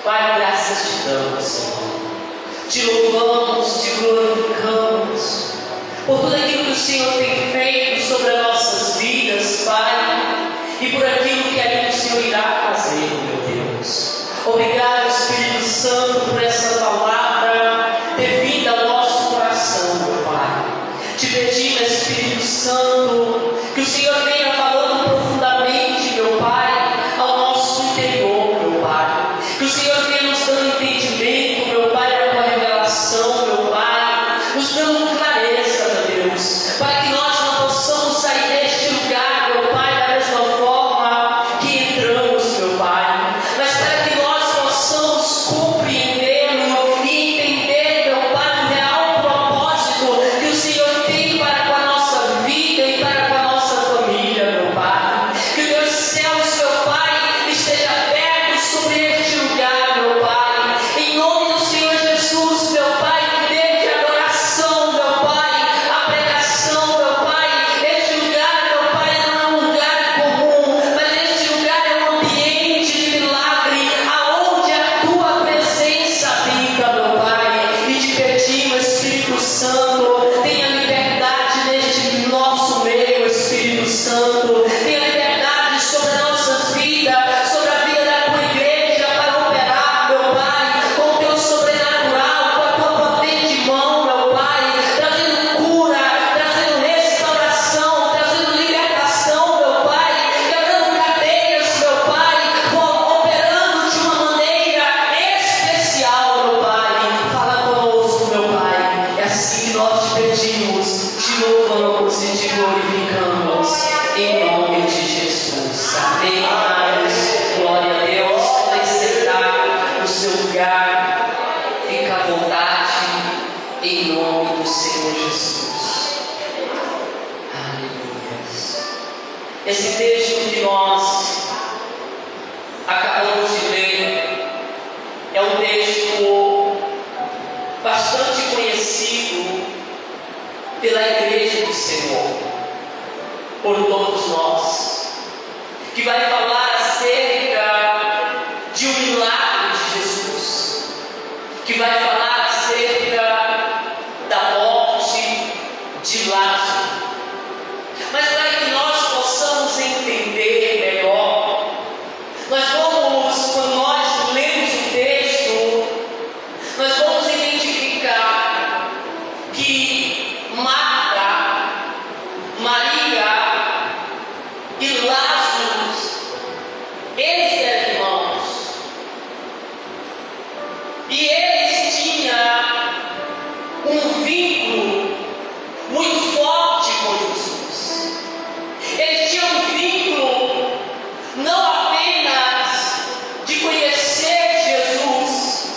Pai, graças te damos, Senhor. Te louvamos, te glorificamos por tudo aquilo que o Senhor tem feito sobre as nossas vidas, Pai, e por aquilo que ainda o Senhor irá fazer, meu Deus. Obrigado, Espírito Santo, por essa palavra ter vindo ao nosso coração, meu Pai. Te pedimos, Espírito Santo, que o Senhor venha falando profundamente, meu Pai, ao nosso interior, meu Pai. Que o Senhor venha nos dando entendimento, meu Pai, da tua revelação, meu Pai, nos dando clareza, meu Deus, para que nós não possamos sair deste lugar, meu Pai, da mesma forma que entramos, meu Pai, mas para que nós possamos compreender e entender, meu Pai, o real propósito que o Senhor tem para com a nossa vida e para com a nossa família, meu Pai. Que o Deus dos céus, meu Pai, esteja aberto sobre este lugar, meu Pai. Em nome do Senhor Jesus, meu Pai, desde a adoração, meu Pai, a pregação, meu Pai. Este lugar, meu Pai, não é um lugar comum, mas este lugar é um ambiente de milagre, aonde a tua presença habita, meu Pai. E te pedimos, Espírito Santo, tenha liberdade neste nosso meio, Espírito Santo. Tenha liberdade sobre as nossas vidas, sobre a vida da tua igreja, para operar, meu Pai, com o teu sobrenatural, com a tua potente mão, meu Pai, trazendo cura, trazendo restauração, trazendo libertação, meu Pai, quebrando cadeias, meu Pai, operando de uma maneira especial, meu Pai. Fala conosco, meu Pai. É assim que nós te pedimos, te louvamos e te glorificamos, em nome de Jesus. Amém. Glória a Deus. Podem sentar no seu lugar, fica à vontade, em nome do Senhor Jesus. Aleluia. Esse texto que nós acabamos de ler é um texto bastante conhecido pela igreja do Senhor, por todos nós, que vai falar acerca de um milagre de Jesus, que vai falar acerca da morte de Lázaro. Mas para que nós possamos entender melhor, nós vamos, quando nós lemos o texto, nós vamos identificar que Marta, Maria e Lázaro, eles eram irmãos, e eles tinham um vínculo muito forte com Jesus. Eles tinham um vínculo não apenas de conhecer Jesus,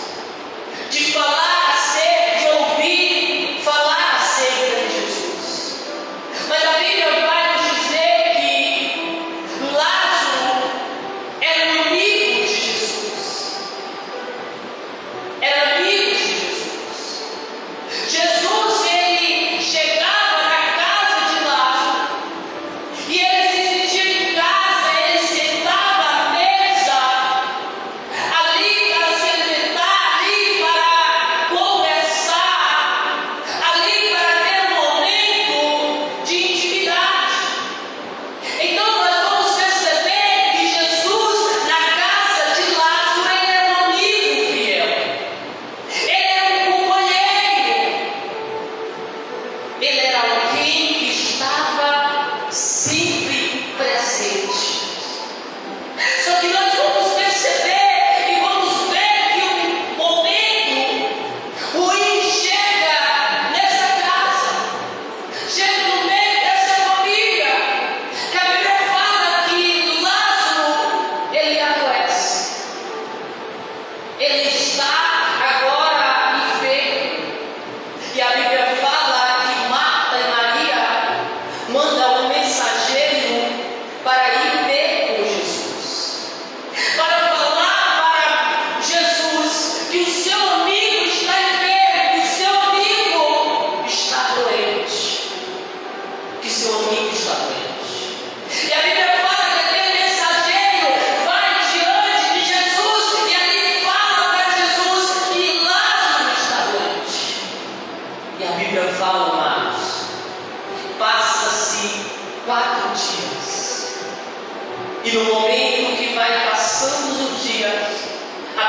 de falar acerca, de ouvir falar acerca de Jesus, mas a Bíblia vai nos dizer que Lázaro era um amigo de Jesus. Era amigo de Jesus. Jesus, ele chegava na casa de Lázaro e ele se sentia em casa, ele sentava à mesa, ali para se alimentar, ali para conversar, ali para ter um momento de intimidade. Então nós vamos perceber que Jesus, na casa de Lázaro, ele era um amigo fiel, ele era um companheiro, ele era alguém que estava sempre presente. Só que nós vamos perceber e vamos ver que um momento ruim chega nessa casa, chega no meio dessa família, que a Bíblia fala que Lázaro, ele adoece. Ele está agora enfermo. E a Bíblia fala que Marta e Maria mandam um mensageiro para ir ter com Jesus, para falar para Jesus que o seu amigo está enfermo, que o seu amigo está doente, que seu amigo está doente. E a Bíblia fala que aquele mensageiro vai diante de Jesus e ali fala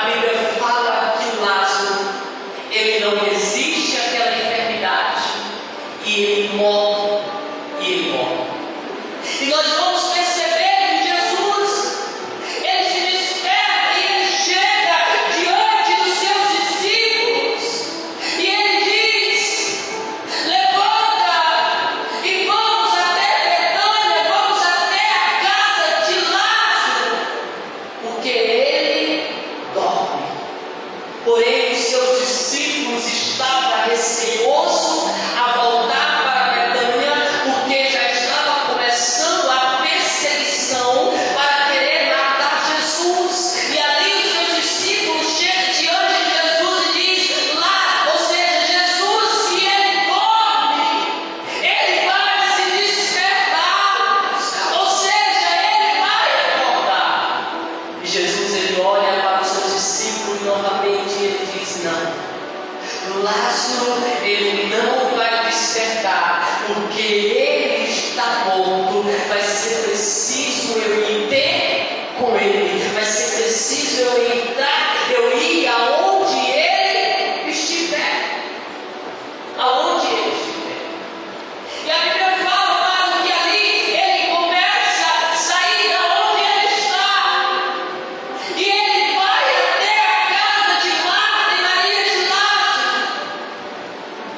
A Bíblia fala que Lázaro, ele não resiste àquela enfermidade, e ele morre, E nós vamos perceber que Jesus, ele se desperta e ele chega diante dos seus discípulos, e ele diz: levanta e vamos até Betânia, vamos até a casa de Lázaro, porque ele dorme. Porém, os seus discípulos estavam receosos a voltar para Betânia, porque já estava começando a perseguição para querer matar Jesus. E ali os seus discípulos chegam diante de Jesus e dizem: lá, ou seja, Jesus, se ele dorme, ele vai se despertar, ou seja, ele vai acordar. E Jesus, ele olha para os seus discípulos novamente e ele diz: não, Lázaro, ele não vai despertar, porque ele está morto. Vai ser preciso eu ir ter com ele, vai ser preciso eu entrar, eu ir aonde ele estiver. Aonde ele estiver. E a Bíblia fala, Paulo, que ali ele começa a sair da onde ele está, e ele vai até a casa de Marta e Maria de Lázaro.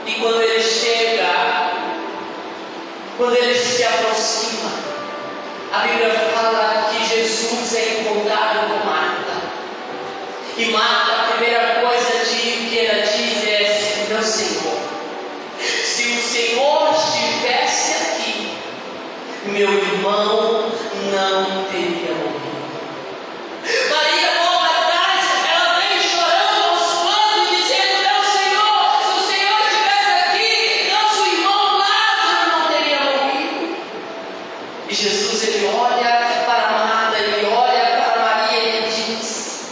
E quando ele chega, quando ele se aproxima, a Bíblia fala que Jesus é encontrado com Marta. E Marta, a primeira coisa que ela diz é: meu Senhor, se o Senhor estivesse aqui, meu irmão não teria morrido. Maria, logo atrás, ela vem chorando aos prantos, dizendo: meu Senhor, se o Senhor estivesse aqui, nosso irmão Lázaro não teria morrido. E Jesus, ele olha para Marta, ele olha para Maria e ele diz: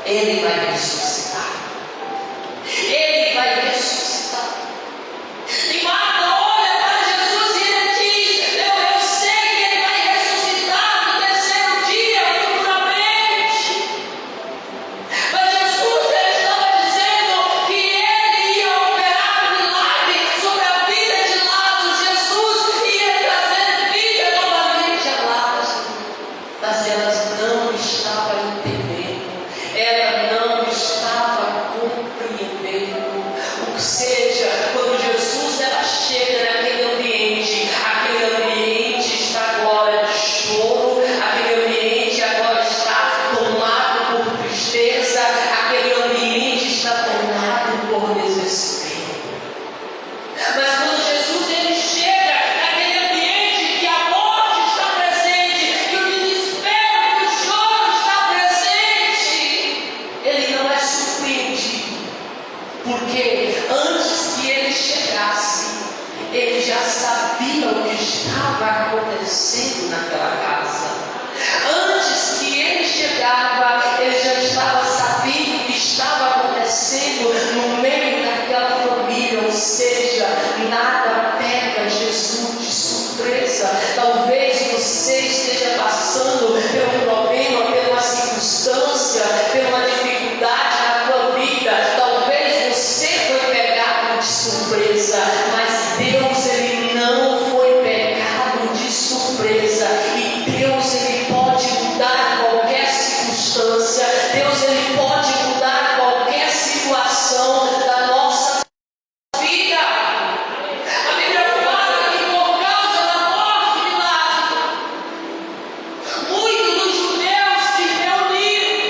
ele vai ressuscitar. Ele vai ressuscitar. E Marta olha para Jesus e ele diz: eu sei que ele vai ressuscitar no terceiro dia, futuramente. Mas Jesus, ele estava dizendo que ele ia operar um milagre sobre a vida de Lázaro. Jesus ia trazer vida novamente a Lázaro. Mas elas não estavam entendendo, ela não estava compreendendo. Ou seja, quando Jesus ela chega naquele ambiente está agora de choro, aquele ambiente agora está tomado por tristeza, aquele ambiente está tomado por desespero. Mas quando Jesus ele chega naquele ambiente que a morte está presente, que o desespero, que o choro está presente, ele não é surpreendido, porque antes que ele chegasse, ele já sabia o que estava acontecendo naquela casa. Antes que ele chegava, ele já estava sabendo o que estava acontecendo no meio daquela família. Ou seja, nada pega Jesus de surpresa. Talvez você esteja passando por um problema, por uma circunstância, por uma dificuldade na tua vida. Talvez você foi pegado de surpresa, mas Deus, ele não foi pegado de surpresa. E Deus, ele pode mudar qualquer circunstância. Deus, ele pode mudar qualquer situação da nossa vida. A Bíblia fala que por causa da morte de Lázaro, muitos dos judeus se reuniram.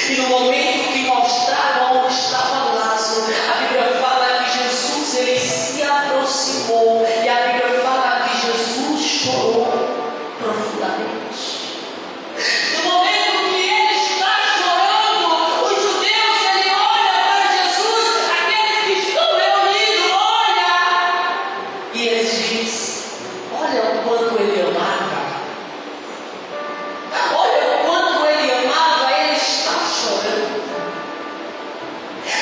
E no momento que mostraram onde estava Lázaro, a Bíblia fala que Jesus ele se aproximou. E a Bíblia fala que Jesus chorou profundamente. No momento que ele está chorando, os judeus ele olha para Jesus, aqueles que estão reunidos, olha, e eles dizem: olha o quanto ele amava. Olha o quanto ele amava, ele está chorando.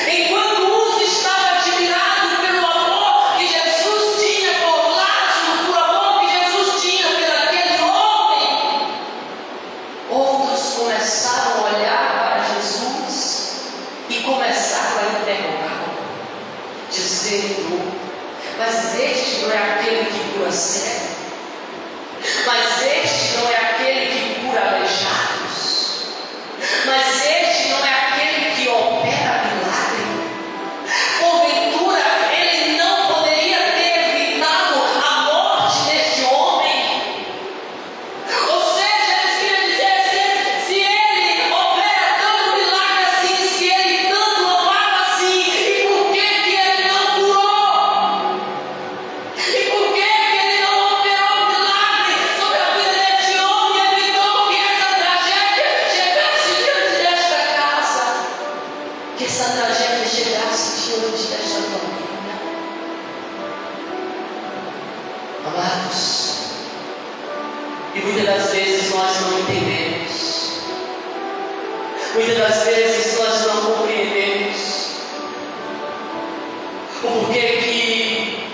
Enquanto uns estavam admirados pelo amor que Jesus tinha por Lázaro, por amor que Jesus tinha por aquele homem, outros começaram a olhar para Jesus e começaram a interrogá-lo, dizendo: mas este não é aquele que cura cego? Mas este não é aquele que cura aleijados? Mas este não é aquele que opera milagre? Porventura, ele não poderia ter evitado a morte deste homem? Ou seja, eles queriam dizer assim: se ele opera tanto milagre assim, se ele tanto amava assim, e por que ele não curou? E por que ele não operou milagre sobre a vida deste homem e evitou que essa tragédia chegasse diante desta casa? Que essa tragédia chegasse diante desta família? Amados, e muitas das vezes nós não entendemos. Muitas das vezes nós não compreendemos o porquê que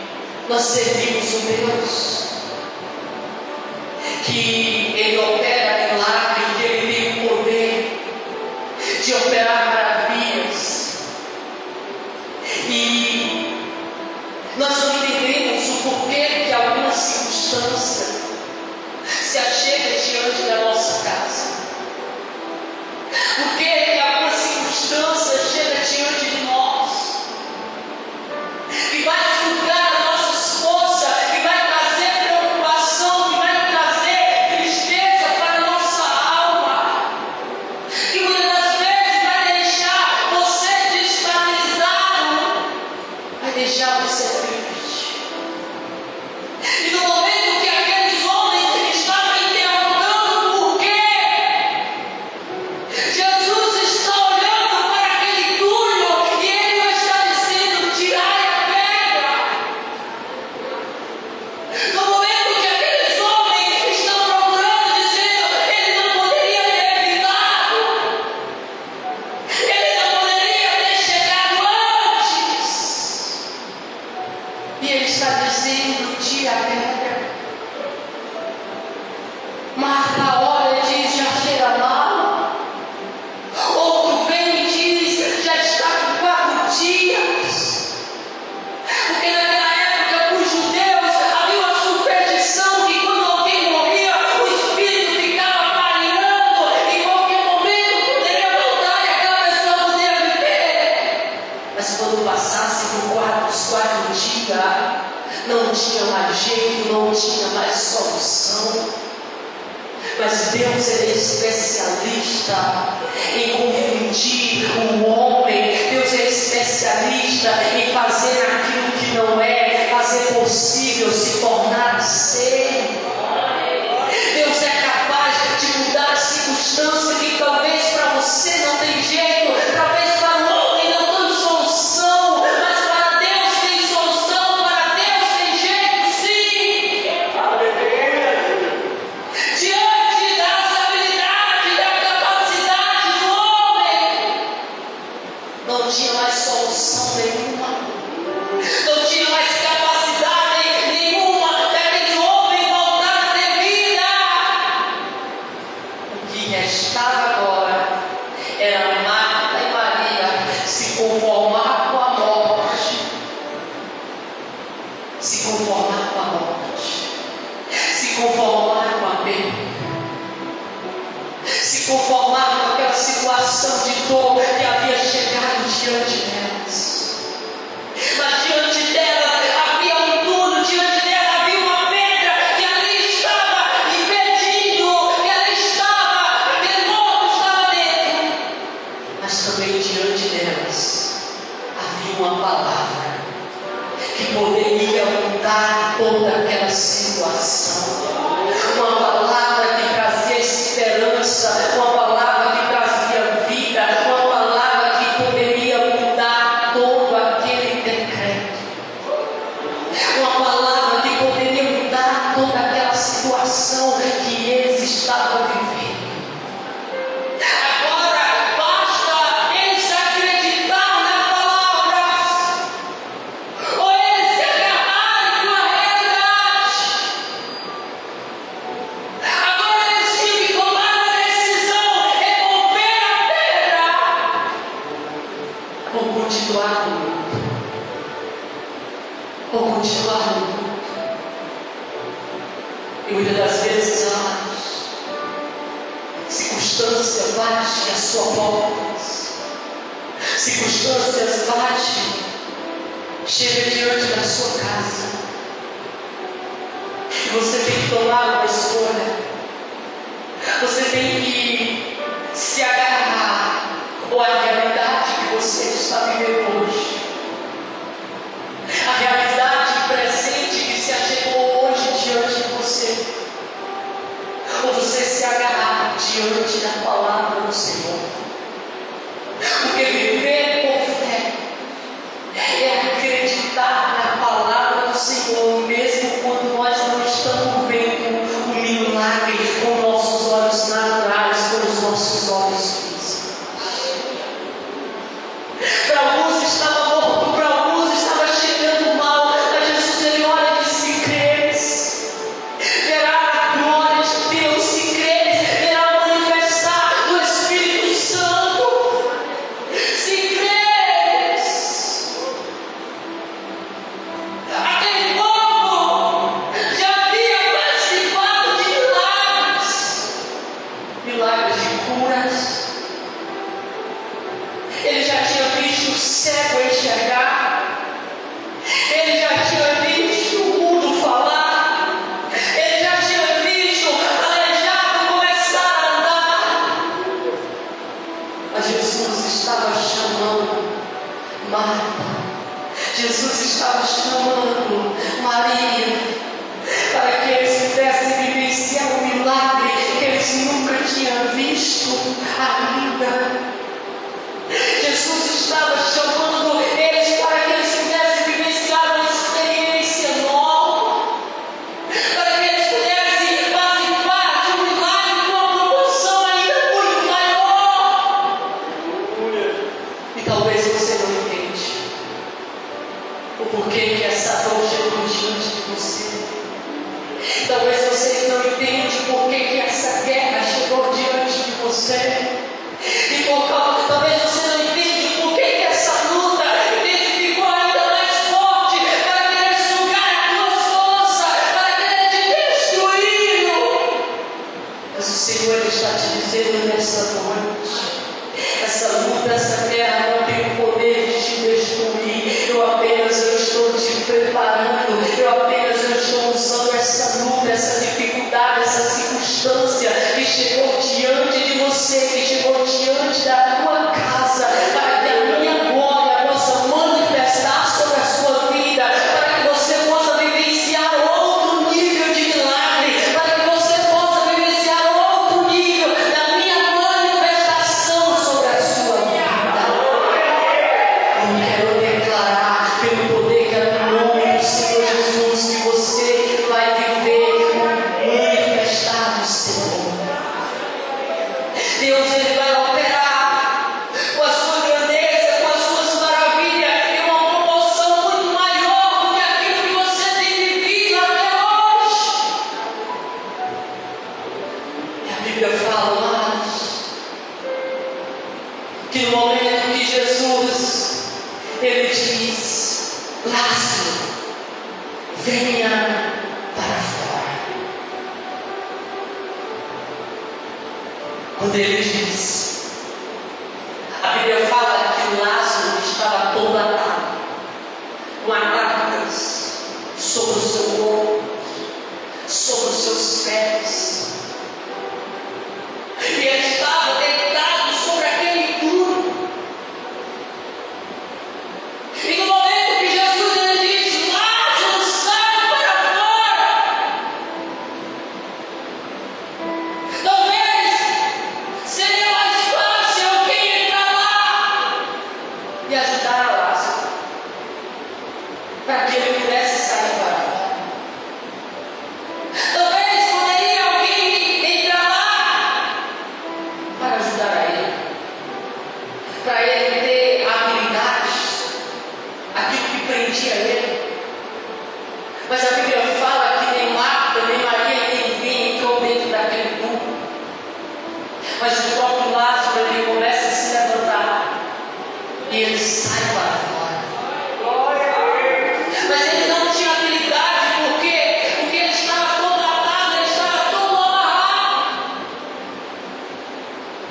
nós servimos um Deus que ele opera milagre, que ele tem o poder de operar maravilhas, e nós não entendemos o porquê que alguma circunstância se achega diante da nossa casa. Por que alguma circunstância chega diante de nós e vai sugar as nossas forças, que vai trazer preocupação, que vai trazer tristeza para a nossa alma, que muitas das vezes vai deixar você desestabilizado, vai deixar você triste. E no momento que aqueles homens estavam interrogando por quê, Jesus está olhando para aquele túmulo e ele está dizendo: tirai a pedra. No momento que aqueles homens estão procurando, dizendo: ele não poderia ter evitado, ele não poderia ter chegado antes, e ele está dizendo: tira a pedra. Marta olha e diz: já cheira mal. Outro vem e diz: já está com 4 dias. Porque naquela época, os judeus havia uma superstição que quando alguém morria, o espírito ficava pairando, e em qualquer momento poderia voltar e aquela pessoa poderia viver. Mas quando passasse os 4 dias, não tinha mais jeito, não tinha mais solução. Mas Deus é especialista em confundir o homem. Deus é especialista em fazer aquilo que não é, fazer possível se tornar ser. Deus é capaz de mudar a circunstância que talvez para você não tem jeito, talvez para o homem não tem solução, mas para Deus tem solução, para Deus tem jeito sim. Diante das habilidades, da capacidade do homem, não tinha mais solução nenhuma, não tinha mais capacidade nenhuma daquele homem voltar a ter vida. O que restava agora era Marta e Maria se conformar com a morte, se conformar com a morte, se conformar com a perda, se conformar com aquela situação de dor que havia chegado diante delas. Mas diante dela havia um túmulo, diante dela havia uma pedra que ali estava impedindo, que ali estava, aquele morto estava dentro. Circunstância bate a sua porta. Circunstâncias bate, chega diante da sua casa. E você tem que tomar uma escolha. Você tem que se agarrar à realidade que você está vivendo hoje. A realidade presente que se achegou hoje diante de você. Ou você se agarrar diante da palavra do Senhor. Porque viver por fé é acreditar na palavra do Senhor, mesmo quando nós não estamos vendo o milagre com nossos olhos naturais, com os nossos olhos físicos. Para alguns estava morto, para alguns estava chegando mal, mas Jesus ele olha e diz: se creres, verá a glória de Deus, se creres, verá o manifestar do Espírito Santo, se creres. Aquele povo já havia participado de milagres de curas. Ele já tinha visto o cego enxergar. Ele já tinha visto o mudo falar. Ele já tinha visto o aleijado começar a andar. Mas Jesus estava chamando Marta. Jesus estava chamando Maria para que eles pudessem vivenciar um milagre que eles nunca tinham visto ainda. Jesus estava chamando eles para que eles pudessem vivenciar uma experiência nova, para que eles pudessem participar de um milagre com uma proporção ainda muito maior. E talvez você não entenda o porquê que essa dor chegou diante de você. Talvez você não entenda por que essa guerra chegou diante de você. E por causa, talvez você não entenda por que essa luta ficou ainda mais forte para querer sugar a tua força, para querer te destruir. Mas o Senhor está te dizendo nessa noite: essa luta, essa guerra não tem o poder de te destruir. Eu estou te preparando. Eu estou usando essa luta, essa dificuldade, essa circunstância que chegou diante de você, que chegou diante da tua casa, para que a minha glória possa manifestar sobre a sua vida, para que você possa vivenciar outro nível de milagre, para que você possa vivenciar outro nível da minha manifestação sobre a sua vida. Eu quero declarar pelo poder que há no nome do Senhor Jesus que você vai viver manifestar o Senhor. Deus ele vai operar com a sua grandeza, com as suas maravilhas, em uma proporção muito maior do que aquilo que você tem vivido até hoje. E a Bíblia fala mais que no momento que Jesus ele diz: Lázaro, venha para fora. Quando ele diz, a Bíblia fala que Lázaro estava todo atado, com ataduras sobre o seu corpo, sobre os seus pés. E ele estava deitado sobre aquele duro. E no momento que Jesus ele diz: Lázaro, sai para fora. Talvez seria mais fácil alguém entrar lá e ajudar a Lázaro, para que ele pudesse sair para fora.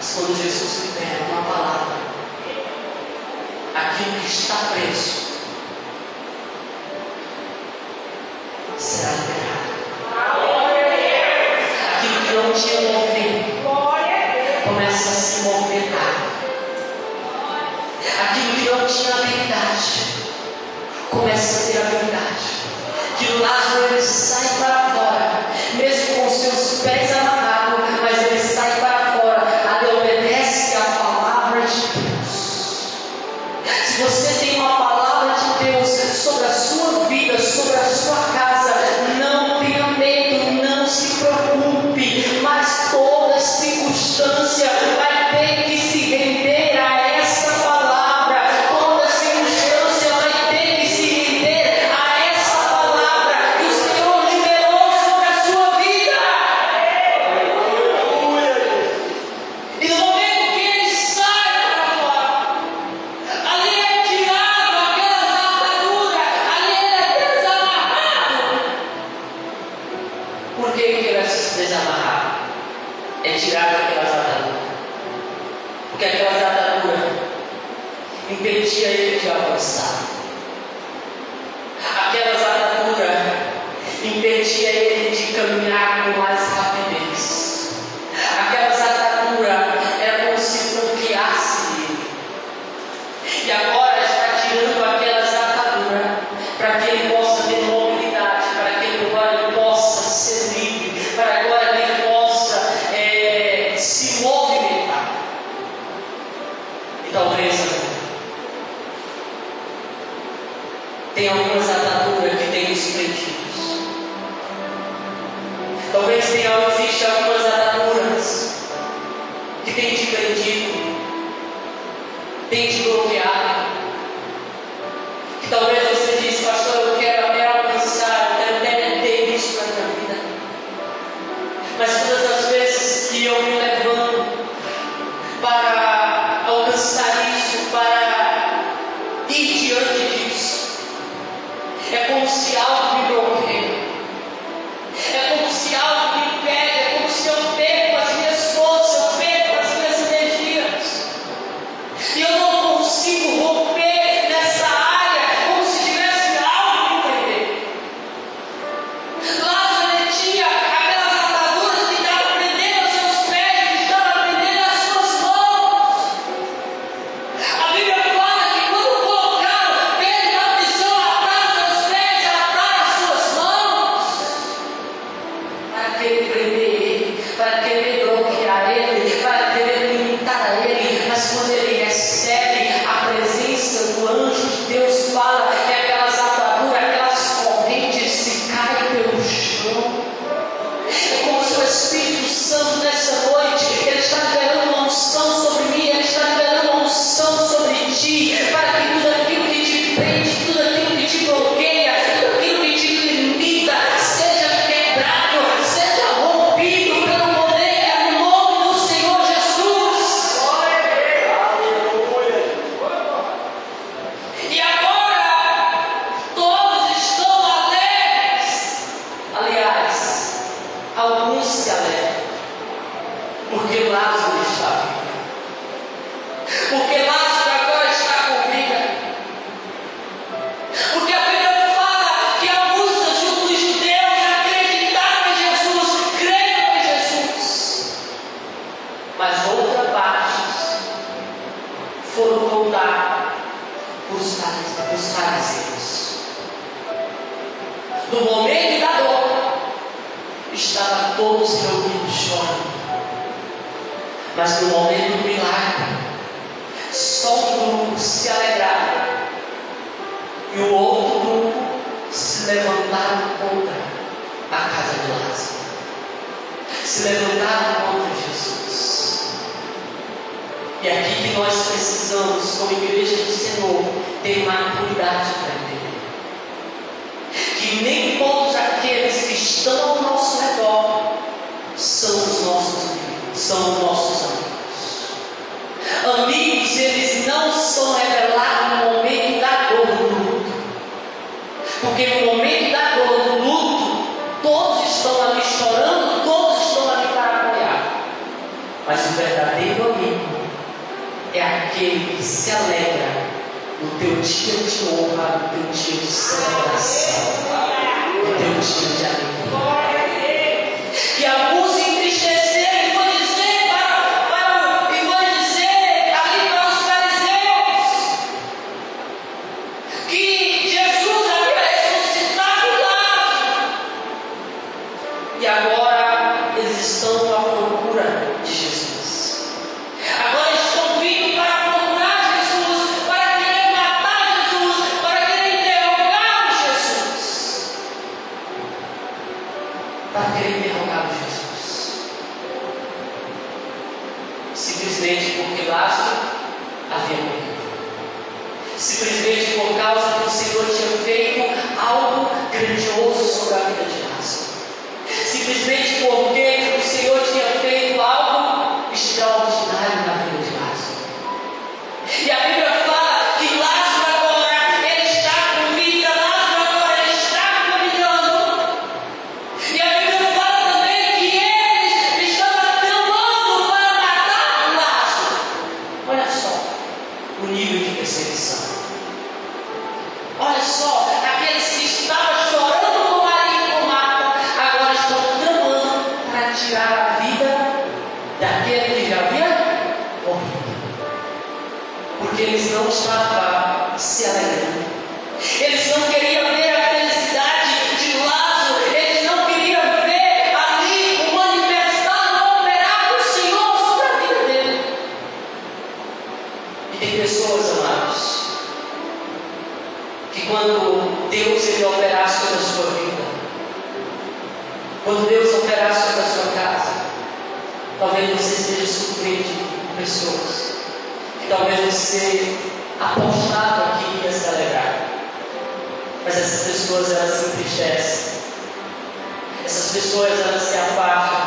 Mas quando Jesus libera uma palavra, aquilo que está preso será liberado. Aquilo que não tinha movimento começa a se movimentar. Aquilo que não tinha habilidade começa a ter habilidade. Que o Lázaro ele sai para fora, mesmo com seus pés amarrados, mas ele sai para fora. Ele obedece à palavra de Deus. Se você tem uma palavra de Deus sobre a sua vida, sobre a sua casa, não tenha medo, não se preocupe, mas toda circunstância vai ter que se render a essa palavra. Toda circunstância vai ter que se render a essa palavra que o Senhor liberou sobre a sua vida. E no momento que ele sai para fora, ali é tirado aquelas ataduras, ali ele é desamarrado. Por que ele é desamarrado? É tirado aquelas ataduras. Porque aquelas ataduras impediam ele de avançar. Aquelas ataduras impediam ele de caminhar com mais rapidez. Aquelas ataduras era como se bloqueasse ele. E agora está tirando aquelas ataduras para que ele possa ter mobilidade, para que ele agora possa ser livre, para agora ele possa se movimentar. E talvez tem algumas ataduras que têm nos prendidos. Talvez exista algumas ataduras que têm te prendido, têm te bloqueado. Que talvez você diz, pastor, eu quero até alcançar, eu quero até ter isso na minha vida. Mas todas as vezes que eu me levanto para alcançar isso, para ir diante disso, é como se algo me bloqueia. É como se algo me impede, é como se eu perco as minhas forças, eu perco as minhas energias. E eu não consigo romper nessa área, como se tivesse algo me prender. Lázaro ele tinha aquelas ataduras que estavam prendendo os seus pés, que estavam prendendo as suas mãos. A Bíblia fala que quando colocaram Pedro na prisão, ataram seus pés, ataram as suas mãos, para querer prender ele, para querer bloquear ele, para querer limitar ele. Mas quando ele recebe a presença do anjo de Deus, fala que aquelas ataduras, aquelas correntes se caem pelo chão. É como se o Espírito Santo nessa noite, ele está liberando uma unção sobre mim, ele está liberando uma unção sobre ti, para que tudo aquilo que te prende, tudo aquilo que te bloqueia, tudo aquilo que te limita, seja quebrado, seja rompido pelo poder no nome do Senhor Jesus. E agora todos estão alegres. Aliás, alguns se alegram, porque Lázaro está vivo. Porque Lázaro agora está com vida. Porque a Bíblia fala que alguns dos judeus acreditaram em Jesus, creram em Jesus. Mas outra parte foram contar para os fariseus. No momento da dor, estavam todos reunidos chorando. Mas no momento do milagre, só um grupo se alegrava e o outro grupo se levantaram contra a casa de Lázaro. Se levantaram contra Jesus. E aqui que nós precisamos, como igreja do Senhor, ter maturidade para entender que nem todos aqueles que estão ao nosso redor são os nossos amigos, são os nossos amigos. Amigos, eles não são revelados no momento da dor do luto, porque no momento da dor do luto, todos estão ali chorando, todos estão ali para apoiar. Mas o verdadeiro amigo é aquele que se alegra no teu dia de honra, no teu dia de celebração, no teu dia de alegria. Que alguns entristeceram e vão dizer ali para os fariseus que Jesus havia ressuscitado Lázaro. E agora eles estão à procura de Jesus. Agora estão vindo para procurar Jesus, para querer matar Jesus, para querer interrogar Jesus. Para querer interrogar Jesus. Simplesmente porque Lázaro havia morrido. Simplesmente por causa que o Senhor tinha feito algo grandioso sobre a vida de Lázaro. Simplesmente porque o Senhor tinha feito algo extraordinário na vida de Lázaro. E a Bíblia fala que Lázaro agora ele está com vida, Lázaro agora ele está caminhando. E a Bíblia fala também que eles estavam tramando para matar Lázaro. Olha só o nível de perseguição. Olha só, aqueles que estavam chorando com Maria e com Marta, agora estão tramando para tirar a vida daquele que já havia morrido. Porque eles não estavam se alegrando. Eles não queriam ver a felicidade de Lázaro. Eles não queriam ver ali o manifestar, o operar do Senhor sobre a vida dele. E tem pessoas, amados, que quando Deus ele operar sobre a sua vida, quando Deus operar sobre a sua casa, talvez você esteja surpreendido com pessoas que talvez você apostava que ia se alegrar, mas essas pessoas elas se entristecem, essas pessoas elas se afastam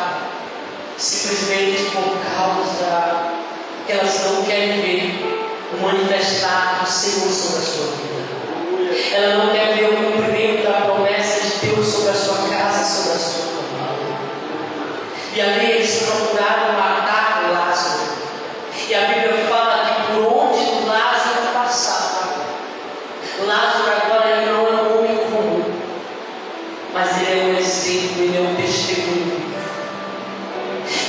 simplesmente por causa que elas não querem ver o manifestar do Senhor sobre a sua vida. Ela não quer ver o cumprimento da promessa de Deus sobre a sua casa, sobre a sua família. E ali eles procuraram matar Lázaro. E a Bíblia fala que por onde Lázaro passava, Lázaro agora ele não é um homem comum, mas ele é um exemplo, ele é um testemunho.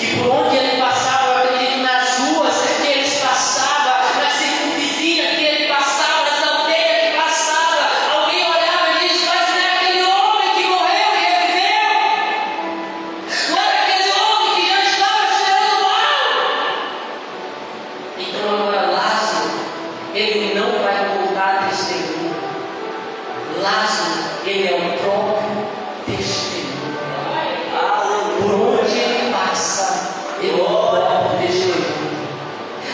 E por onde ele passava, eu acredito nas ruas que eles passavam, nas circunvizinhas que ele passava, nas aldeias que passava, alguém olhava e disse: mas não é aquele homem que morreu e reviveu? Não era aquele homem que já estava cheirando mal? Então agora Lázaro, ele não vai contar testemunho. Lázaro, ele é o próprio testemunho. Por onde ele passa, ele é o próprio testemunho.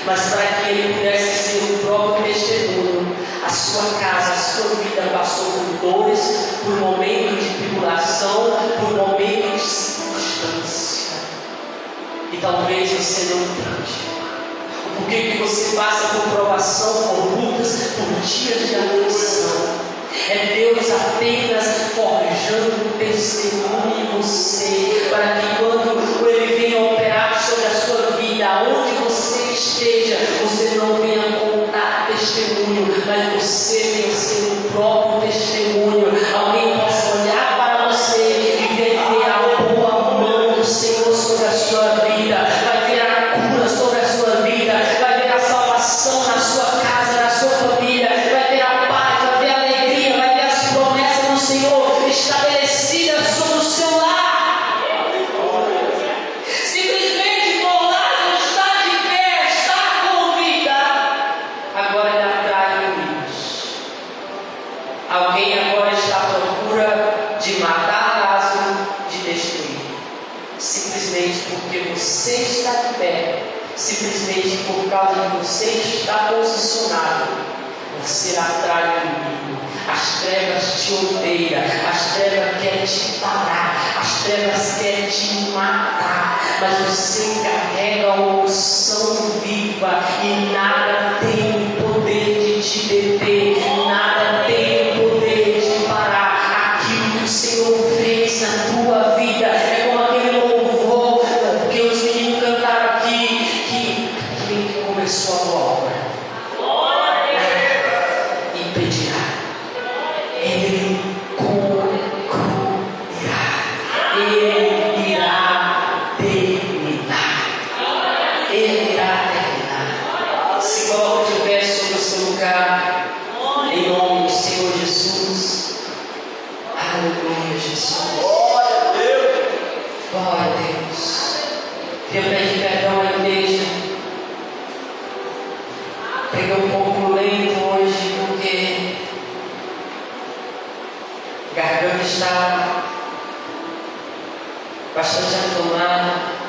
Mas para que ele pudesse ser o próprio testemunho, a sua casa, a sua vida passou por dores, por momentos de tribulação, por momentos de circunstância. E talvez você não entende. Por que você passa por provação, por lutas, por dias de aflição? É Deus apenas forjando testemunho em você, para que quando Ele venha operar sobre a sua vida, onde você esteja, você não venha contar testemunho, mas você venha ser o próprio testemunho. Alguém possa olhar para você e ver a boa mão do Senhor sobre a sua vida, vai ver a cura sobre a sua vida, vai ver a salvação na sua casa, na sua família, vai ver a paz, vai ver a alegria, vai ver as promessas do Senhor estabelecidas sobre o seu lar. Simplesmente por Lázaro estar de pé, estar com vida, agora ele atrai inimigos. Alguém agora está à procura de matar Lázaro, de destruir. Simplesmente porque você está de pé, simplesmente por causa de você está posicionado, você atrai o inimigo. As trevas te odeiam, as trevas querem te parar, as trevas querem te matar, mas você carrega uma unção viva e nada tem o poder de te deter, nada tem o poder de parar aquilo que o Senhor fez na tua vida. É como aquele louvor que os meninos cantaram aqui. Ele irá terminar. Se coloque de pé sobre o seu lugar, em nome do Senhor Jesus. Aleluia, Jesus. Glória a Deus. Glória a Deus. Queria pedir perdão à igreja. Peguei um pouco lento hoje, porque a garganta está bastante acalmada.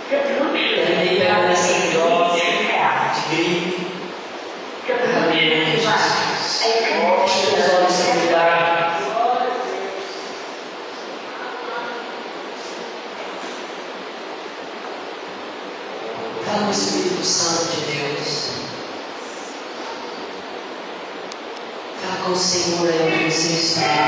Terminei pegando essa virose de gripe. Aleluia, Jesus. Feche os olhos sem lugar. Fala com o Espírito Santo de Deus. Fala com o Senhor aí onde você está.